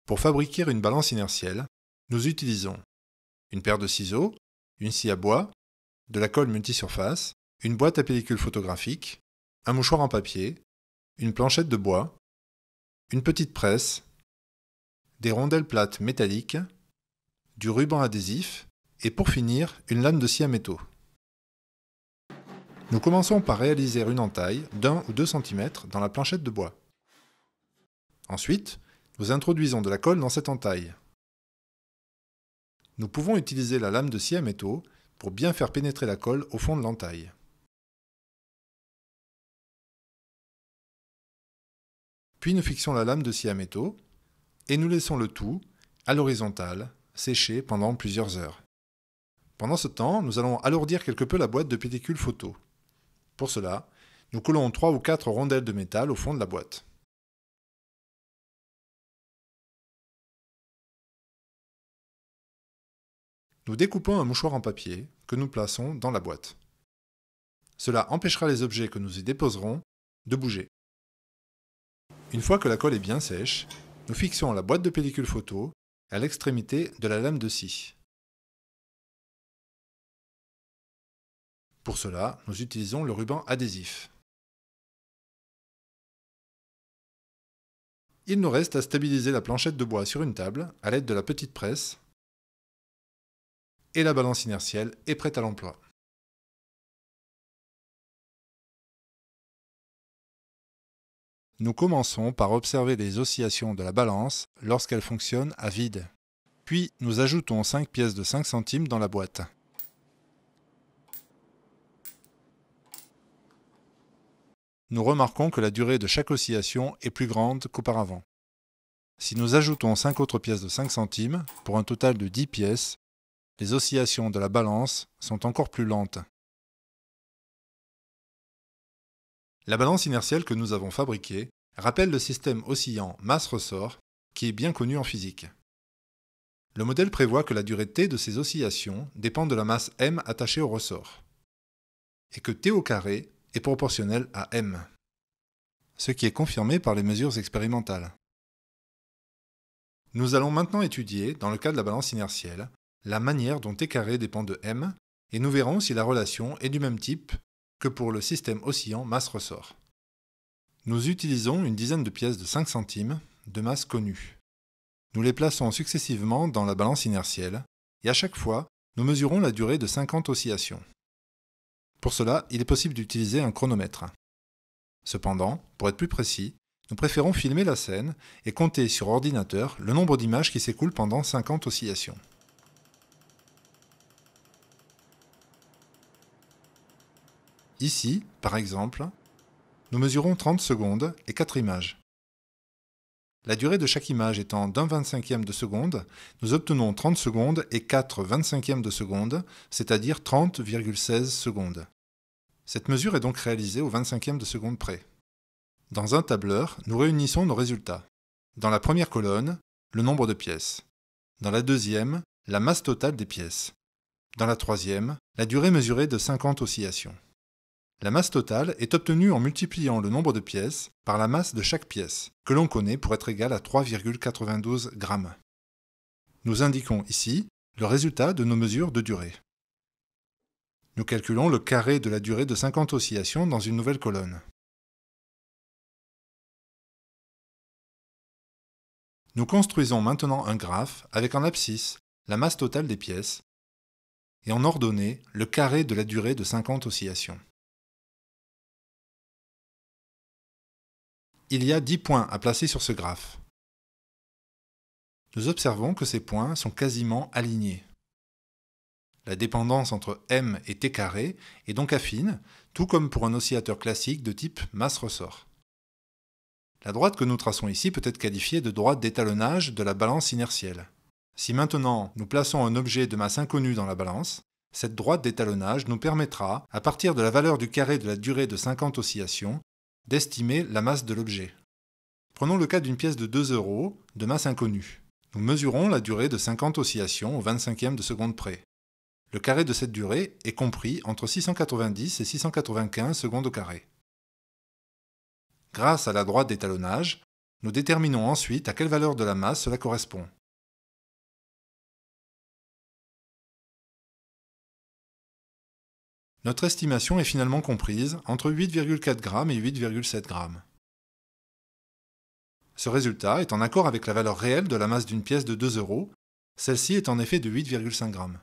Pour fabriquer une balance inertielle, nous utilisons une paire de ciseaux, une scie à bois, de la colle multisurface, une boîte à pellicule photographique, un mouchoir en papier, une planchette de bois, une petite presse, des rondelles plates métalliques, du ruban adhésif et pour finir, une lame de scie à métaux. Nous commençons par réaliser une entaille d'1 ou 2 cm dans la planchette de bois. Ensuite, nous introduisons de la colle dans cette entaille. Nous pouvons utiliser la lame de scie à métaux pour bien faire pénétrer la colle au fond de l'entaille. Puis nous fixons la lame de scie à métaux et nous laissons le tout, à l'horizontale, sécher pendant plusieurs heures. Pendant ce temps, nous allons alourdir quelque peu la boîte de pellicule photo. Pour cela, nous collons 3 ou 4 rondelles de métal au fond de la boîte. Nous découpons un mouchoir en papier que nous plaçons dans la boîte. Cela empêchera les objets que nous y déposerons de bouger. Une fois que la colle est bien sèche, nous fixons la boîte de pellicule photo à l'extrémité de la lame de scie. Pour cela, nous utilisons le ruban adhésif. Il nous reste à stabiliser la planchette de bois sur une table à l'aide de la petite presse et la balance inertielle est prête à l'emploi. Nous commençons par observer les oscillations de la balance lorsqu'elle fonctionne à vide. Puis nous ajoutons 5 pièces de 5 centimes dans la boîte. Nous remarquons que la durée de chaque oscillation est plus grande qu'auparavant. Si nous ajoutons 5 autres pièces de 5 centimes, pour un total de 10 pièces, les oscillations de la balance sont encore plus lentes. La balance inertielle que nous avons fabriquée rappelle le système oscillant masse-ressort qui est bien connu en physique. Le modèle prévoit que la durée t de ces oscillations dépend de la masse m attachée au ressort et que t au carré est proportionnel à m, ce qui est confirmé par les mesures expérimentales. Nous allons maintenant étudier, dans le cas de la balance inertielle, la manière dont t carré dépend de m, et nous verrons si la relation est du même type que pour le système oscillant masse-ressort. Nous utilisons une dizaine de pièces de 5 centimes de masse connue. Nous les plaçons successivement dans la balance inertielle, et à chaque fois, nous mesurons la durée de 50 oscillations. Pour cela, il est possible d'utiliser un chronomètre. Cependant, pour être plus précis, nous préférons filmer la scène et compter sur ordinateur le nombre d'images qui s'écoulent pendant 50 oscillations. Ici, par exemple, nous mesurons 30 secondes et 4 images. La durée de chaque image étant d'1 25e de seconde, nous obtenons 30 secondes et 4 25e de seconde, c'est-à-dire 30,16 secondes. Cette mesure est donc réalisée au 25e de seconde près. Dans un tableur, nous réunissons nos résultats. Dans la première colonne, le nombre de pièces. Dans la deuxième, la masse totale des pièces. Dans la troisième, la durée mesurée de 50 oscillations. La masse totale est obtenue en multipliant le nombre de pièces par la masse de chaque pièce, que l'on connaît pour être égale à 3,92 grammes. Nous indiquons ici le résultat de nos mesures de durée. Nous calculons le carré de la durée de 50 oscillations dans une nouvelle colonne. Nous construisons maintenant un graphe avec en abscisse la masse totale des pièces et en ordonnée le carré de la durée de 50 oscillations. Il y a 10 points à placer sur ce graphe. Nous observons que ces points sont quasiment alignés. La dépendance entre m et t carré est donc affine, tout comme pour un oscillateur classique de type masse-ressort. La droite que nous traçons ici peut être qualifiée de droite d'étalonnage de la balance inertielle. Si maintenant nous plaçons un objet de masse inconnue dans la balance, cette droite d'étalonnage nous permettra, à partir de la valeur du carré de la durée de 50 oscillations, d'estimer la masse de l'objet. Prenons le cas d'une pièce de 2 € de masse inconnue. Nous mesurons la durée de 50 oscillations au 25e de seconde près. Le carré de cette durée est compris entre 690 et 695 secondes au carré. Grâce à la droite d'étalonnage, Nous déterminons ensuite à quelle valeur de la masse cela correspond. Notre estimation est finalement comprise entre 8,4 g et 8,7 g. Ce résultat est en accord avec la valeur réelle de la masse d'une pièce de 2 €, celle-ci est en effet de 8,5 g.